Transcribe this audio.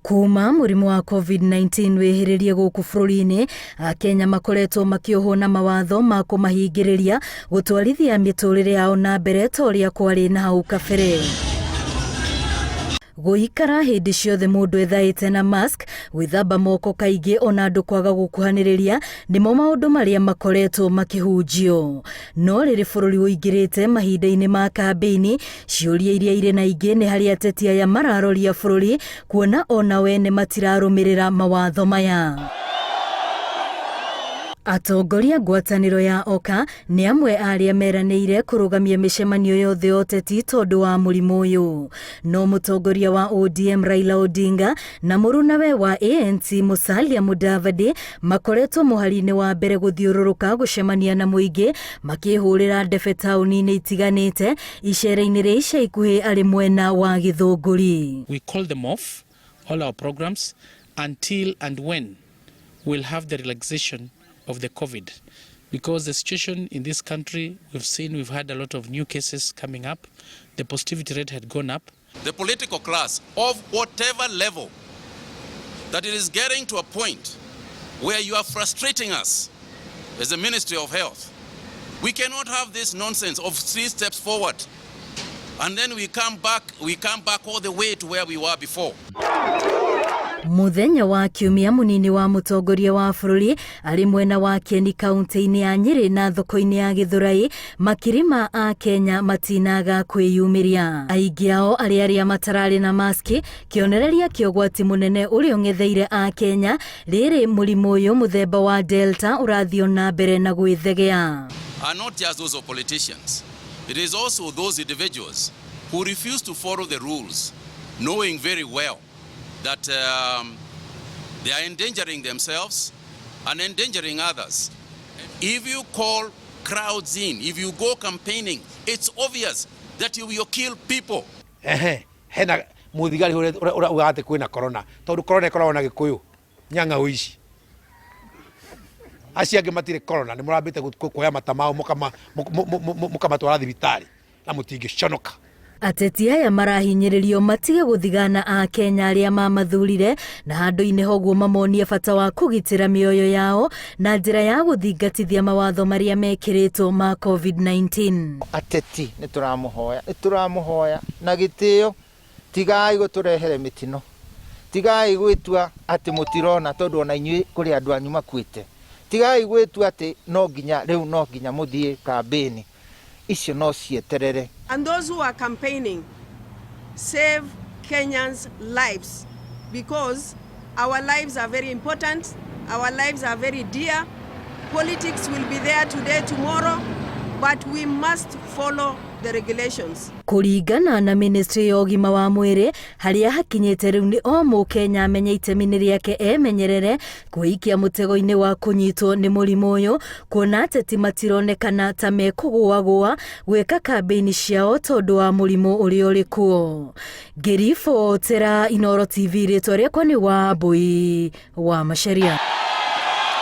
Kuma mũrimũ wa COVID-19 wĩhĩrĩrie gũkũ bũrũri-inĩ, Akenya makoretwo makĩohwo na mawatho ma kũmahingĩrĩria gũtwarithia mĩtũrĩre yao na mbere ta ũrĩa kwarĩ na hau kabere. Gũikara hĩndĩ ciothe mũndũ ethaĩte na mask, gwĩthamba moko kaingĩ ona andũ kwaga gũkuhanĩrĩria nĩmo maũndũ marĩa makoretwo makĩhunjio. No rĩrĩ bũrũri ũingĩrĩte mahinda-inĩ ma kambĩini, ciũria iria irĩ na ingĩ nĩ harĩ ateti aya mararoria bũrũri kuona ona wene matirarũmĩrĩra mawatho maya. Atongoria ngwatanĩro ya OKA nĩ amwe arĩa meranĩire kũrũgamia mĩcemanio yothe ya ũteti tondũ wa mũrimũ ũyũ. No mũtongoria wa ODM Raila Odinga na mũrunawe wa ANC Musalia Mudavadi makoretwo mũhari-inĩ wa mbere gũthiũrũrũka gũcemania na mũingĩ makĩhũrĩra ndebe taũni-inĩ itiganĩte icera-inĩ rĩa ica ikuhĩ arĩ mwena wa Gĩthũngũri. We call them off all our programs until and when we'll have the relaxation of the COVID, because the situation in this country, we've had a lot of new cases coming up. The positivity rate had gone up. The political class of whatever level, that it is getting to a point where you are frustrating us as the Ministry of Health. We cannot have this nonsense of 3 steps forward and then we come back all the way to where we were before. Muthenya wa kiumia munini wa mũtongoria wa bũrũri arĩ mwena wa Kieni kaunti-inĩ ya Nyeri na thoko-inĩ ya Gĩthũrai, Makiri ma Akenya matinaga kwĩyumĩria. Aingĩ ao arĩa matararĩ na maski, kĩonereria kĩa ũgwati mũnene ũrĩa ũng'etheire Akenya rĩrĩ mũrimũ ũyũ mũthemba wa Delta ũrathiĩ na mbere na gwĩthegea. Are not just those of politicians. It is also those individuals who refuse to follow the rules, knowing very well that they are endangering themselves and endangering others. If you call crowds in, if you go campaigning, it's obvious that you will kill people. Hena muthigari ugate kwina corona tondu corona ikoragwo na Gĩkuũ nyanga uici acia angĩ matire corona nĩ mũrambĩte kuoya matamao mukamatwara thibitari na mũtingĩconoka. Ateti aya marahinyĩrĩrio matige gũthigana Akenya arĩa mamathurire na handũ-inĩ hoguo mamonie bata wa kũgitĩra mĩoyo yao na njĩra ya gũthingatithia mawatho marĩa mekĩrĩtwo ma COVID-19. Ateti nĩtũramũhoya na gĩtĩo, tigai gũtũrehere mĩtino, tigai gwĩtua atĩ mũtirona tondũ ona inyuĩ kũrĩ andũ anyu makuĩte, tigai gwĩtua atĩ no nginya mũthiĩ kambĩini. And those who are campaigning, save Kenyans' lives, because our lives are very important, our lives are very dear. Politics will be there today, tomorrow, but we must follow the regulations. Kũringana na Ministry ya ũgima wa mwĩrĩ, harĩa hakinyĩte rĩu nĩ o Mũkenya amenye itemi rĩake emenyerere kwĩikia mũtego-inĩ wa kũnyitwo nĩ mũrimũ ũyũ, kuona ateti matironekana ta mekũgũagũa gwĩka kambĩini ciao tondũ wa mũrimũ ũrĩa ũrĩ kuo. Ngĩribotera Inooro TV, rĩtwa rĩakwa nĩ Wambui wa Macharia.